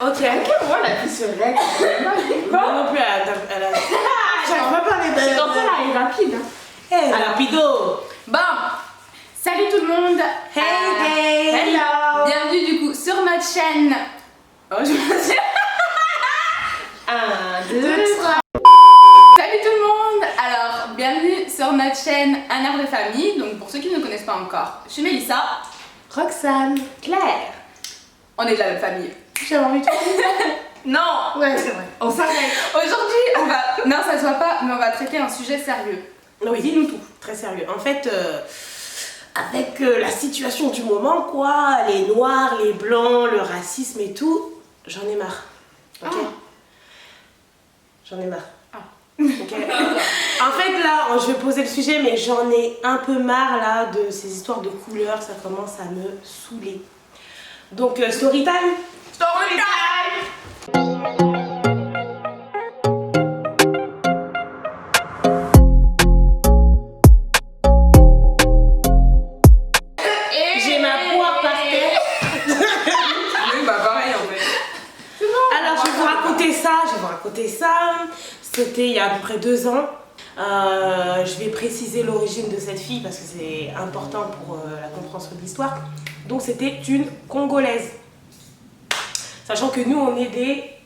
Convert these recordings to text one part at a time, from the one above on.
Ok. Moi, la fille se règle. Moi non plus, elle a... J'arrive pas à parler de... Donc elle est rapide. Hey, rapido. Bon, salut tout le monde. Hey. Hello. Bienvenue du coup sur notre chaîne. Oh, je me suis... 1, 2, 3. Salut tout le monde. Alors, bienvenue sur notre chaîne Un air de famille. Donc pour ceux qui ne me connaissent pas encore, je suis Mélissa. Roxane. Claire. On est de la même famille. J'avais envie de faire Non. Ouais, c'est vrai. On s'arrête. Aujourd'hui, on va... Non, ça se voit pas, mais on va traiter un sujet sérieux. Oui, dis-nous tout. Très sérieux. En fait, avec la situation du moment, quoi, les noirs, les blancs, le racisme et tout, j'en ai marre. Ok. J'en ai marre. Ok. En fait, là, je vais poser le sujet, mais j'en ai un peu marre là de ces histoires de couleurs. Ça commence à me saouler. Donc, story time. Story time. J'ai ma poire par terre. Oui, bah pareil en fait. Alors, je vais vous raconter ça. C'était il y a à peu près 2 ans. Je vais préciser l'origine de cette fille parce que c'est important pour la compréhension de l'histoire. Donc, c'était une Congolaise. Sachant que nous, on est des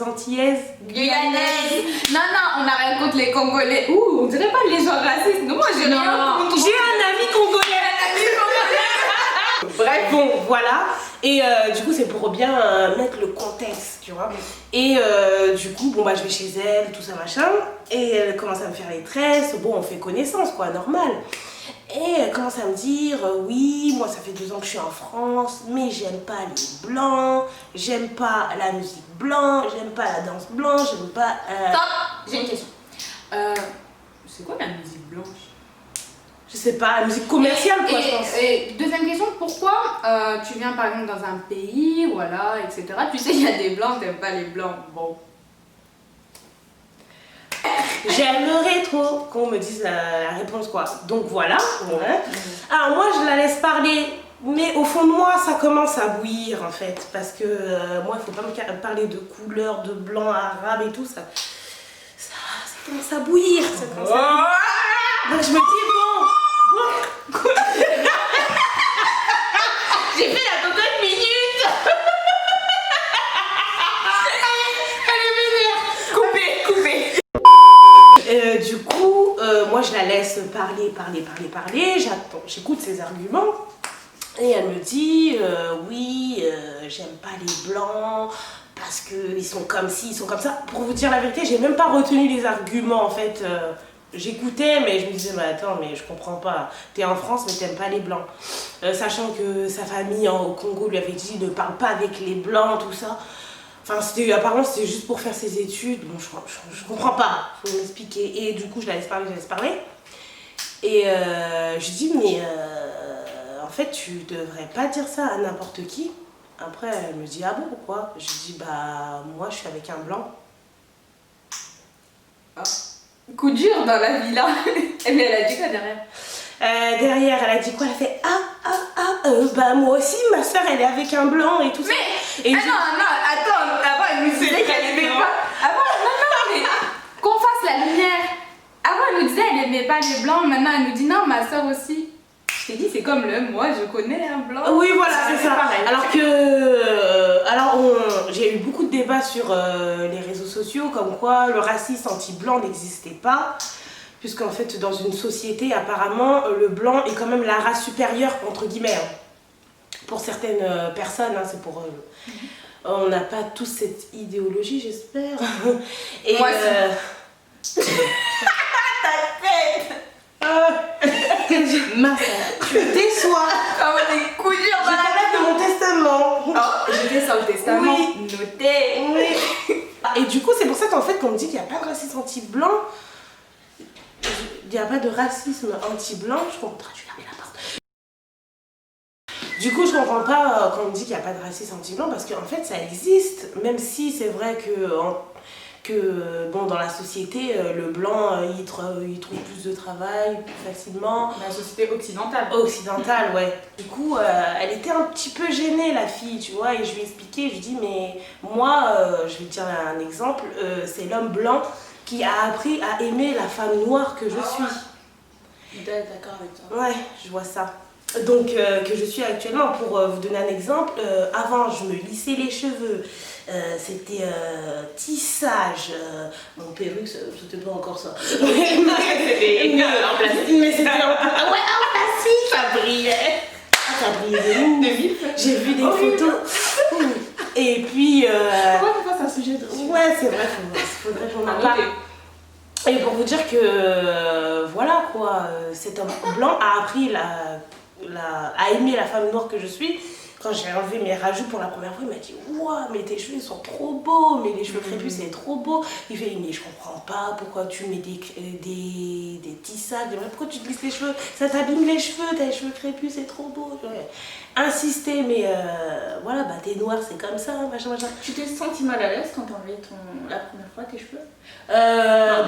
Antillaises Guyanaises. Non, on a rien contre les Congolais. Ouh, on dirait pas les gens racistes. Non, moi j'ai rien contre. J'ai un ami congolais. Bref, bon, voilà. Et du coup, c'est pour bien mettre le contexte, tu vois. Et du coup, bon, bah, je vais chez elle, tout ça, machin. Et elle commence à me faire les tresses. Bon, on fait connaissance, quoi, normal. Et elle commence à me dire, oui, moi, ça fait 2 ans que je suis en France, mais j'aime pas les blancs, j'aime pas la musique blanche, j'aime pas la danse blanche, j'aime pas... Stop. J'ai une question. C'est quoi la musique blanche? Je sais pas, la musique commerciale, quoi, je pense. Et deuxième question, pourquoi tu viens par exemple dans un pays, voilà, etc. Tu sais, il y a des blancs, t'aimes pas les blancs. Bon. J'aimerais trop qu'on me dise la réponse, quoi. Donc voilà. Alors moi, je la laisse parler, mais au fond de moi, ça commence à bouillir, en fait. Parce que moi, il faut pas me parler de couleur, de blanc, arabe et tout, ça commence à bouillir. Ça commence à bouillir. Donc je me dis, bon. J'ai fait la cocotte minute. Coupé. Du coup, moi je la laisse parler. J'attends, j'écoute ses arguments. Et elle me dit, oui, j'aime pas les blancs parce qu'ils sont comme ci, ils sont comme ça. Pour vous dire la vérité, j'ai même pas retenu les arguments en fait. J'écoutais, mais je me disais, mais attends, mais je comprends pas. T'es en France, mais t'aimes pas les blancs. Sachant que sa famille au Congo lui avait dit, ne parle pas avec les blancs, tout ça. Enfin, apparemment, c'était juste pour faire ses études. Bon, je comprends pas. Faut m'expliquer. Et du coup, je la laisse parler. Et je dis, mais en fait, tu devrais pas dire ça à n'importe qui. Après, elle me dit, ah bon, pourquoi? Je dis, bah, moi, je suis avec un blanc. Ah. Coup dur dans la vie là. Mais elle a dit quoi derrière? Derrière, elle a dit quoi? Elle a fait, bah, moi aussi, ma soeur, elle est avec un blanc et tout ça. Mais, non, attends, avant, elle nous disait qu'elle aimait pas. Avant, non, mais qu'on fasse la lumière. Avant, elle nous disait qu'elle aimait pas les blancs. Maintenant, elle nous dit non, ma soeur aussi. Je t'ai dit, c'est comme moi, je connais un blanc. Oui, voilà, c'est ça. Pareil. Alors que, j'ai eu beaucoup de débats sur les réseaux sociaux, comme quoi le racisme anti-blanc n'existait pas. Puisqu'en fait, dans une société, apparemment, le blanc est quand même la race supérieure, entre guillemets. Hein. Pour certaines personnes, hein, c'est pour... on n'a pas tous cette idéologie, j'espère. Et moi aussi. Ta tête. Mince, tu me déçois. Comme des coups durs dans la tête de mon testament. Oh, j'étais sur le testament. Oui. Noté. Oui. Et du coup, c'est pour ça qu'en fait, quand on me dit qu'il n'y a pas de racisme anti-blanc, il n'y a pas de racisme anti-blanc, je comprends. Tu fermes la porte. Du coup, je comprends pas quand on me dit qu'il n'y a pas de racisme anti-blanc parce qu'en fait, ça existe. Même si c'est vrai que que bon, dans la société, le blanc, il trouve plus de travail plus facilement. La société occidentale. Occidentale, ouais. Du coup, elle était un petit peu gênée, la fille, tu vois, et je lui ai expliqué, je lui ai dit, mais moi, je vais te dire un exemple, c'est l'homme blanc qui a appris à aimer la femme noire que je suis. D'accord avec toi. Ouais, je vois ça. Donc, que je suis actuellement, pour vous donner un exemple, avant, je me lissais les cheveux. C'était tissage, mon perruque, c'était pas encore ça. En plastique. Mais c'était en plastique, ça brillait. Ça brillait de vif. J'ai vu des photos. Et puis. Pourquoi c'est un sujet de. Ouais, c'est vrai, faudrait qu'on en parle. Et pour vous dire que, voilà quoi, cet homme blanc a appris à aimer la femme noire que je suis. Quand j'ai enlevé mes rajouts pour la première fois, il m'a dit « Waouh, mais tes cheveux ils sont trop beaux, mais les cheveux crépus c'est trop beau. » Il fait « Mais je comprends pas pourquoi tu mets des tissages, pourquoi tu te lisses les cheveux, ça t'abîme les cheveux, t'as les cheveux crépus, c'est trop beau. » Insister, mais voilà, bah t'es noire, c'est comme ça, machin. Tu t'es senti mal à l'aise quand t'as enlevé la première fois tes cheveux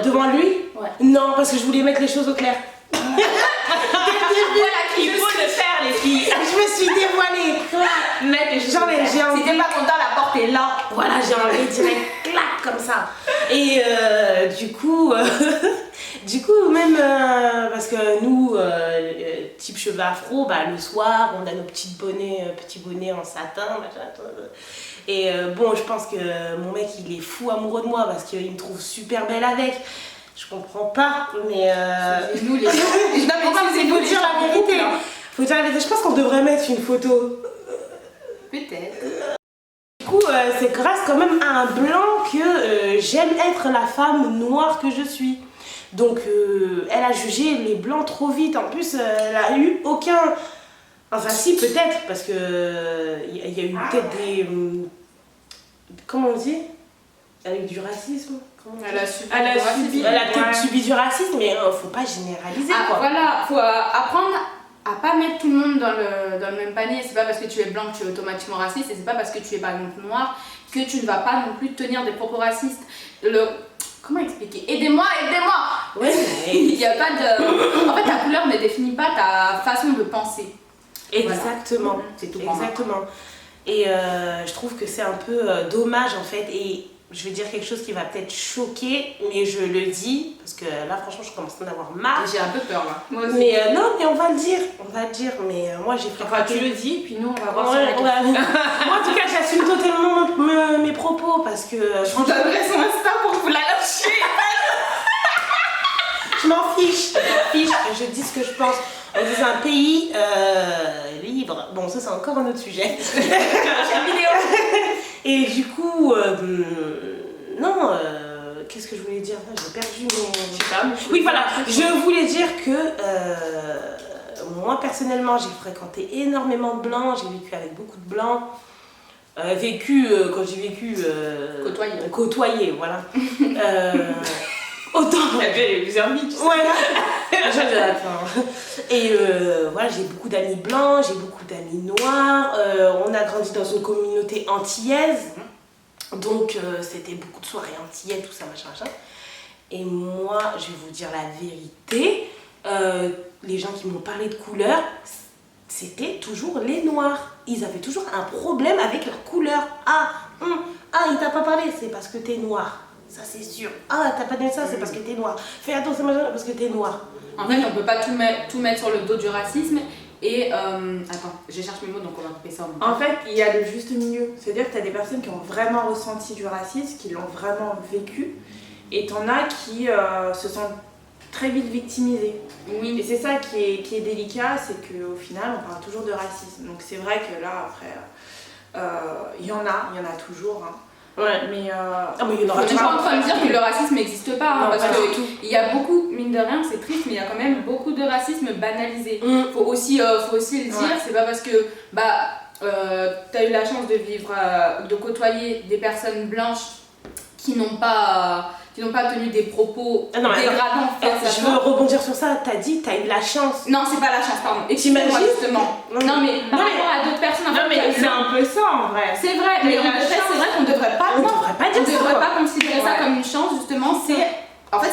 devant lui? Ouais. Non, parce que je voulais mettre les choses au clair. Voilà qu'il faut le faire, les filles. Je me suis dévoilée. Mettre les choses Genre, au clair. j'ai envie. Si t'es pas content, la porte est là. Voilà, j'ai enlevé direct, clac, comme ça. Et du coup, même parce que nous, type cheveux afro, bah, le soir, on a nos petits bonnets en satin, machin. Et bon, je pense que mon mec, il est fou amoureux de moi parce qu'il me trouve super belle avec. Je comprends pas, mais C'est nous les gens. Non, mais faut dire la vérité. Faut dire la vérité. Je pense qu'on devrait mettre une photo. Peut-être. Du coup, c'est grâce quand même à un blanc que j'aime être la femme noire que je suis. Donc, elle a jugé les blancs trop vite. En plus, elle a eu aucun. Enfin, si, peut-être, parce que il y a eu peut-être des. Comment on dit? Avec du racisme. Elle a peut-être subi du racisme, mais faut pas généraliser, quoi. Voilà, faut apprendre à pas mettre tout le monde dans le même panier. C'est pas parce que tu es blanc que tu es automatiquement raciste, et c'est pas parce que tu es par exemple noir que tu ne vas pas non plus tenir des propos racistes. Comment expliquer? Aidez-moi. Ouais, il y a pas de. En fait, ta couleur ne définit pas ta façon de penser. Exactement. Voilà. C'est tout. Exactement. Et je trouve que c'est un peu dommage en fait. Et je vais dire quelque chose qui va peut-être choquer, mais je le dis parce que là, franchement, je commence à en avoir marre. J'ai un peu peur là. Moi aussi. Mais non, mais on va le dire. Mais moi, j'ai fréquenté. Enfin, tu le dis, puis nous, on va voir Moi, en tout cas, j'assume totalement mes propos parce que. Je vous donnerai son Insta pour vous la lâcher. Je m'en fiche. Je dis ce que je pense. On est un pays libre. Bon, ça, c'est encore un autre sujet. Et du coup, non, qu'est-ce que je voulais dire? J'ai perdu mon. Oui, voilà, je voulais dire que moi, personnellement, j'ai fréquenté énormément de blancs, j'ai vécu avec beaucoup de blancs. Quand j'ai vécu. Côtoyé, voilà. Autant. Il y avait plusieurs vies, tu sais. Voilà. Et voilà, j'ai beaucoup d'amis blancs, j'ai beaucoup d'amis noirs. On a grandi dans une communauté antillaise. Donc, c'était beaucoup de soirées antillaises, tout ça, machin. Et moi, je vais vous dire la vérité. Les gens qui m'ont parlé de couleur, c'était toujours les noirs. Ils avaient toujours un problème avec leur couleur. Il t'a pas parlé, c'est parce que t'es noir. Ça, c'est sûr. T'as pas dit ça, c'est parce que t'es noir. Fais attention, parce que t'es noir. En fait, on peut pas tout mettre sur le dos du racisme. Et attends, je cherche mes mots, donc on va couper ça. En fait, il y a le juste milieu. C'est-à-dire que tu as des personnes qui ont vraiment ressenti du racisme, qui l'ont vraiment vécu. Et t'en as qui se sentent très vite victimisés. Oui. Et c'est ça qui est délicat, c'est qu'au final, on parle toujours de racisme. Donc c'est vrai que là, après, il y en a toujours. Hein. Ouais. Mais il y en aura on n'est pas en train de dire que le racisme n'existe pas, Non, parce pas qu'il y a beaucoup, mine de rien, c'est triste, mais il y a quand même beaucoup de racisme banalisé. Faut aussi le dire, c'est pas parce que t'as eu la chance de vivre, de côtoyer des personnes blanches qui n'ont pas tenu des propos dégradants. Je veux rebondir sur ça, t'as dit t'as eu la chance. Non, c'est pas la chance, pardon. T'imagines justement. Non, mais par rapport à d'autres personnes. Non, mais c'est un peu ça en vrai. C'est vrai, mais c'est vrai qu'on devrait pas. On devrait pas dire ça. On devrait pas considérer ça comme une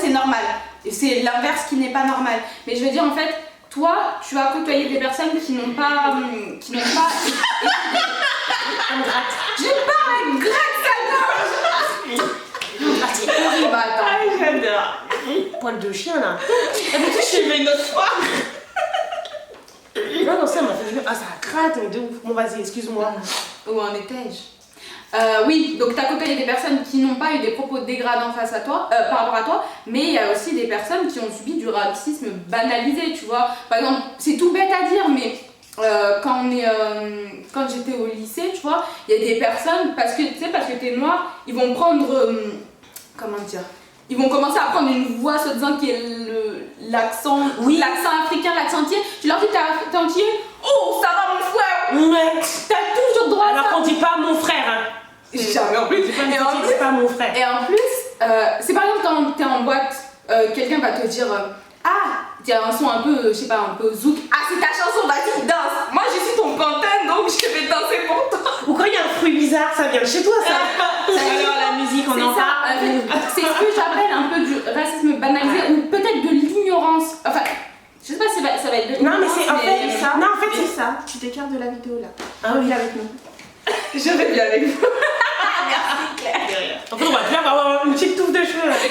c'est normal. Et c'est l'inverse qui n'est pas normal. Mais je veux dire, en fait, toi, tu as côtoyé des personnes qui n'ont pas... J'ai pas un gratte c'est horrible, attends. Ah, j'adore. Poil de chien là. Et puis tu suivais une autre fois. Non, ça m'a fait. Ah, ça gratte, mais de ouf. Bon, vas-y, excuse-moi. Où en étais-je? Oui, donc tu as côtoyé des personnes qui n'ont pas eu des propos dégradants face à toi, par rapport à toi, mais il y a aussi des personnes qui ont subi du racisme banalisé, tu vois. Par exemple, c'est tout bête à dire, mais quand j'étais au lycée, tu vois, il y a des personnes, parce que t'es noir, ils vont prendre, comment dire, ils vont commencer à prendre une voix soi-disant qui est l'accent africain, l'accent entier. Tu leur dis t'es entier, oh ça va mon frère, Ouais. t'as toujours droit à ça. Alors qu'on dit pas mon frère. Hein. Jamais en plus. C'est pas mon frère. Et en plus, c'est par exemple quand t'es en boîte, quelqu'un va te dire ah, il y a un son un peu, je sais pas, un peu zouk. Ah, c'est ta chanson, vas-y, danse. Moi, je suis ton pantin, donc je vais danser pour toi. Ou quand il y a un fruit bizarre, ça vient de chez toi, ça. Alors la musique, on en parle. C'est ce que j'appelle un peu du racisme banalisé ou peut-être de l'ignorance. Enfin, je sais pas si ça va être de l'ignorance. Non, mais c'est en fait ça. Non, en fait, C'est ça, tu t'écartes de la vidéo là. Ah oui, avec nous. Je vais bien avec vous. merci Claire. En fait, on va bien avoir une petite touffe de cheveux. J'ai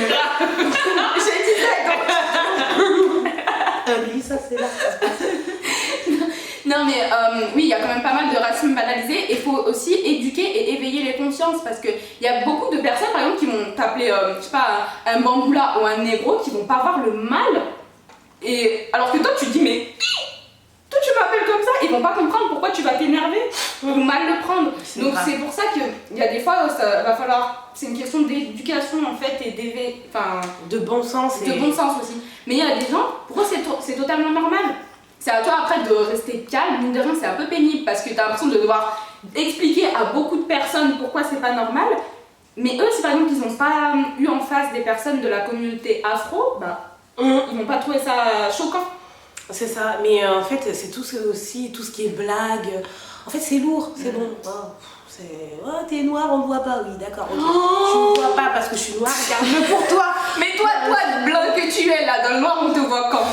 dit ça, donc. Oui, ça c'est là. Non mais oui, il y a quand même pas mal de racisme banalisé et il faut aussi éduquer et éveiller les consciences parce qu'il y a beaucoup de personnes par exemple qui vont t'appeler, je sais pas, un bamboula ou un négro qui vont pas voir le mal et alors que toi tu te dis mais toi tu m'appelles comme ça, ils vont pas comprendre pourquoi tu vas t'énerver ou mal le prendre. Donc grave. c'est pour ça qu'il y a des fois où ça va falloir, c'est une question d'éducation en fait et de bon sens. De bon sens aussi. Mais il y a des gens, pour eux c'est totalement normal. C'est à toi après de rester calme, mine de rien c'est un peu pénible parce que tu as l'impression de devoir expliquer à beaucoup de personnes pourquoi c'est pas normal. Mais eux, si par exemple ils n'ont pas eu en face des personnes de la communauté afro, ils vont pas trouver ça choquant. C'est ça, mais en fait c'est tout ce qui est blague. En fait c'est lourd, c'est bon. Oh, t'es noir, on ne voit pas, oui d'accord. Okay. Je ne vois pas parce que je suis noire, regarde-le pour toi. Mais toi, blanc que tu es là, dans le noir, on te voit quand?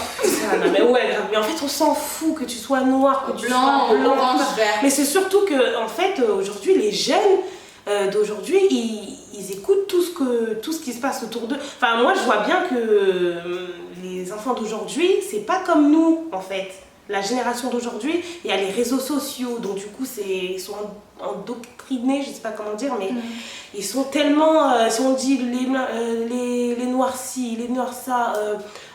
Non mais ouais, mais en fait on s'en fout que tu sois noir, que tu blanc, sois blanc, orange, vert. Mais c'est surtout que en fait aujourd'hui les jeunes d'aujourd'hui ils écoutent tout ce qui se passe autour d'eux. Enfin moi je vois bien que les enfants d'aujourd'hui c'est pas comme nous en fait. La génération d'aujourd'hui, il y a les réseaux sociaux, donc du coup ils sont endoctrinés, je sais pas comment dire, mais ils sont tellement, si on dit les noirs ci, les noirs ça,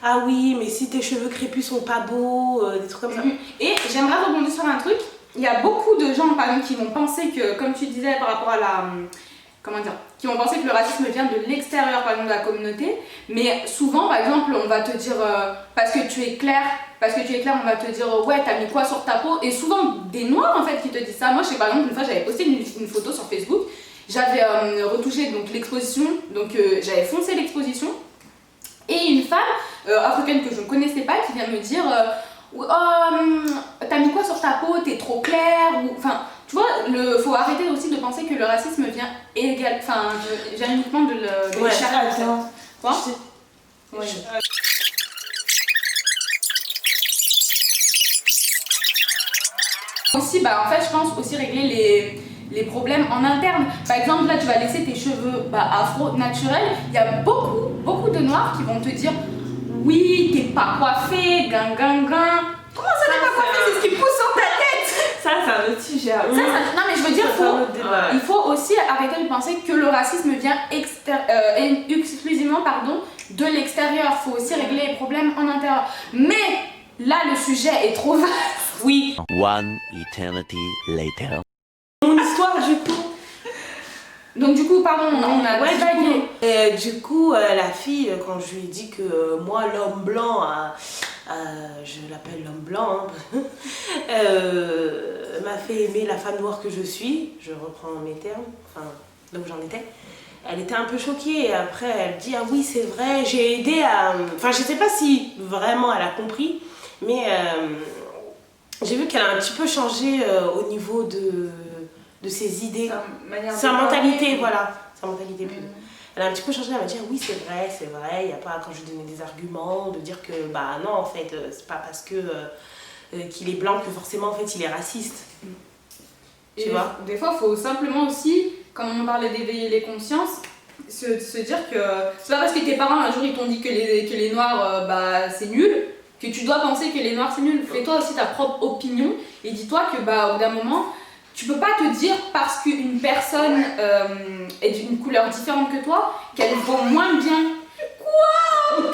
ah oui, mais si tes cheveux crépus sont pas beaux, des trucs comme ça. Et j'aimerais rebondir sur un truc, il y a beaucoup de gens par exemple qui vont penser que, comme tu disais par rapport à la... Comment dire, qui vont penser que le racisme vient de l'extérieur par exemple de la communauté, mais souvent par exemple on va te dire parce que tu es clair, on va te dire ouais t'as mis quoi sur ta peau, et souvent des noirs en fait qui te disent ça. Moi je sais par exemple une fois j'avais posté une photo sur Facebook, j'avais retouché donc l'exposition, donc j'avais foncé l'exposition et une femme africaine que je ne connaissais pas qui vient me dire t'as mis quoi sur ta peau, t'es trop clair, ou enfin tu vois, faut arrêter aussi de penser que le racisme vient uniquement de l'extérieur. Quoi ? Ouais. Aussi, en fait, je pense aussi régler les problèmes en interne. Par exemple, là, tu vas laisser tes cheveux afro naturels. Il y a beaucoup de noirs qui vont te dire oui, t'es pas coiffé, gang. Comment ça t'es pas coiffé? C'est ce qui pousse sur ta tête. Ça, c'est un autre sujet. Non, mais je veux dire, il faut aussi arrêter de penser que le racisme vient exclusivement de l'extérieur. Il faut aussi régler les problèmes en intérieur. Mais là, le sujet est trop vaste. Oui. One eternity later. Mon histoire du coup. Donc du coup, pardon, on a divagué. Du coup, la fille, quand je lui ai dit que moi, l'homme blanc, je l'appelle l'homme blanc, m'a fait aimer la femme noire que je suis, je reprends mes termes, enfin, là où j'en étais. Elle était un peu choquée et après elle dit ah oui c'est vrai, j'ai aidé à... Enfin je sais pas si vraiment elle a compris, mais j'ai vu qu'elle a un petit peu changé au niveau de ses idées, sa mentalité, voilà. sa mentalité pub. Elle a un petit peu changé, elle m'a dit oui c'est vrai, il n'y a pas, quand je lui donnais des arguments, de dire que bah non en fait, c'est pas parce que qu'il est blanc que forcément en fait il est raciste. Tu vois? Des fois, il faut simplement aussi, comme on parlait d'éveiller les consciences, se dire que c'est pas parce que tes parents un jour ils t'ont dit que les noirs bah c'est nul que tu dois penser que les noirs c'est nul. Fais-toi aussi ta propre opinion et dis-toi que bah au bout d'un moment tu peux pas te dire parce qu'une personne est d'une couleur différente que toi qu'elle vaut moins bien. Quoi?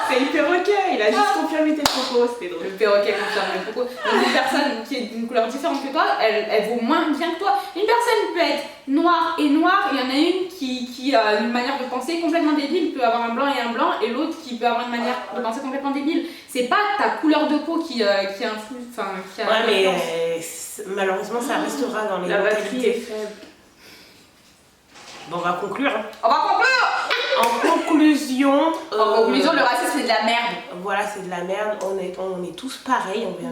C'est le perroquet, il a juste confirmé tes propos, c'était drôle. Le perroquet confirme les propos. Donc une personne qui est d'une couleur différente que toi, elle vaut moins bien que toi. Une personne peut être noire, il y en a une qui a une manière de penser complètement débile, il peut avoir un blanc, et l'autre qui peut avoir une manière de penser complètement débile. C'est pas ta couleur de peau qui influe, enfin qui a Ouais mais malheureusement ça restera dans les La batterie est mentalités. faible. Bon on va conclure. On va conclure. En conclusion, En conclusion, le racisme c'est de la merde. voilà, c'est de la merde. On est tous pareils. On vient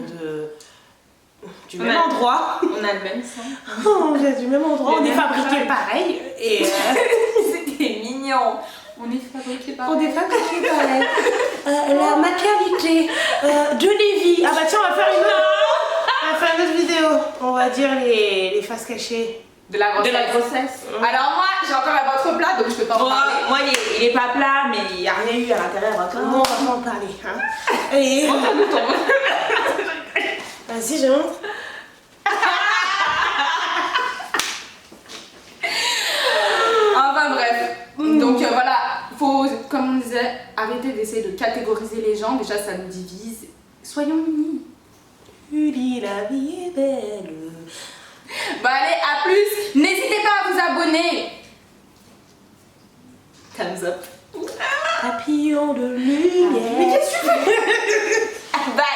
du même endroit. On a le même sang. On vient du même endroit. Les On est mêmes fabriqués pareil. Et C'était mignon. On est fabriqués par. on est fabriqués pareil. La maternité de Lévi. Ah bah tiens, on va faire une autre vidéo. On va dire les faces cachées. De la grossesse. Alors moi, j'ai encore un ventre plat, donc je peux pas en parler. Moi, il est pas plat, mais il n'y a rien eu à l'intérieur encore. Moi, on va pas en parler. Hein. Et... Vas-y, je montre. Enfin bref. Donc voilà, faut, comme on disait, arrêter d'essayer de catégoriser les gens. Déjà, ça nous divise. Soyons unis. Uli, la vie est belle. Bah allez, à plus. N'hésitez pas à vous abonner. Thumbs up. Papillon de lumière. Mais qu'est-ce que tu fais? Bye.